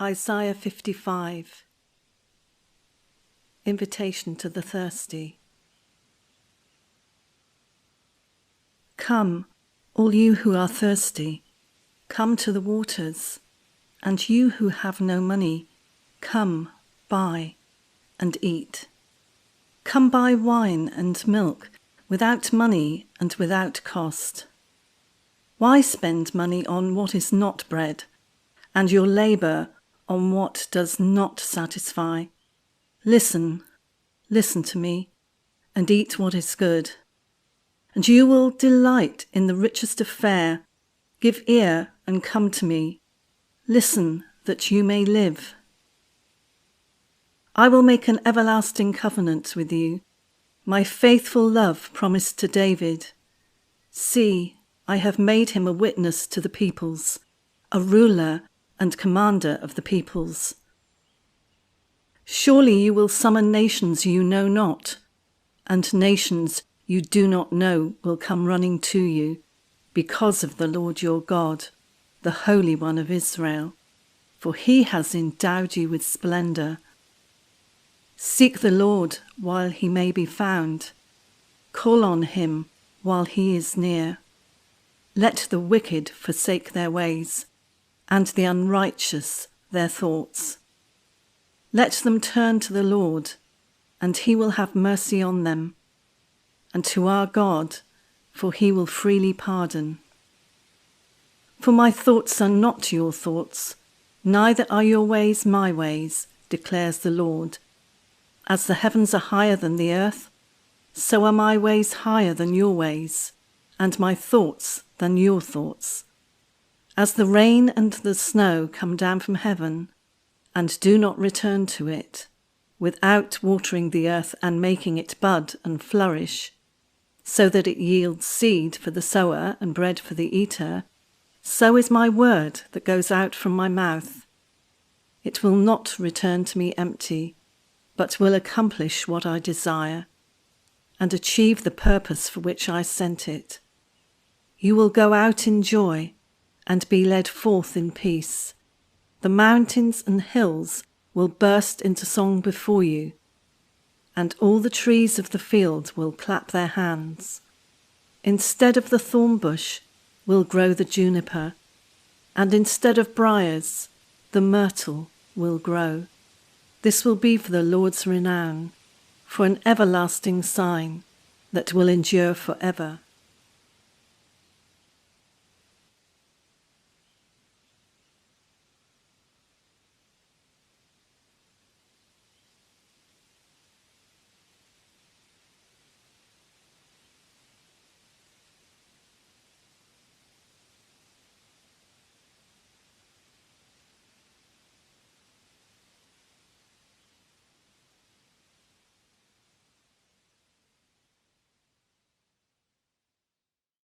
Isaiah 55. Invitation to the thirsty. Come, all you who are thirsty, come to the waters, and you who have no money, come, buy and eat. Come buy wine and milk without money and without cost. Why spend money on what is not bread, and your labour on what does not satisfy? Listen to me, and eat what is good, and you will delight in the richest of fare. Give ear and come to me. Listen, that you may live. I will make an everlasting covenant with you, my faithful love promised to David. See, I have made him a witness to the peoples, a ruler and commander of the peoples. Surely you will summon nations you know not, and nations you do not know will come running to you, because of the Lord your God, the Holy One of Israel, for he has endowed you with splendor. Seek the Lord while he may be found. Call on him while he is near. Let the wicked forsake their ways, and the unrighteous their thoughts. Let them turn to the Lord, and he will have mercy on them, and to our God, for he will freely pardon. For my thoughts are not your thoughts, neither are your ways my ways, declares the Lord. As the heavens are higher than the earth, so are my ways higher than your ways, and my thoughts than your thoughts. As the rain and the snow come down from heaven, and do not return to it, without watering the earth and making it bud and flourish, so that it yields seed for the sower and bread for the eater, so is my word that goes out from my mouth. It will not return to me empty, but will accomplish what I desire, and achieve the purpose for which I sent it. You will go out in joy, and be led forth in peace. The mountains and hills will burst into song before you, and all the trees of the field will clap their hands. Instead of the thorn bush will grow the juniper, and instead of briars the myrtle will grow. This will be for the Lord's renown, for an everlasting sign that will endure forever.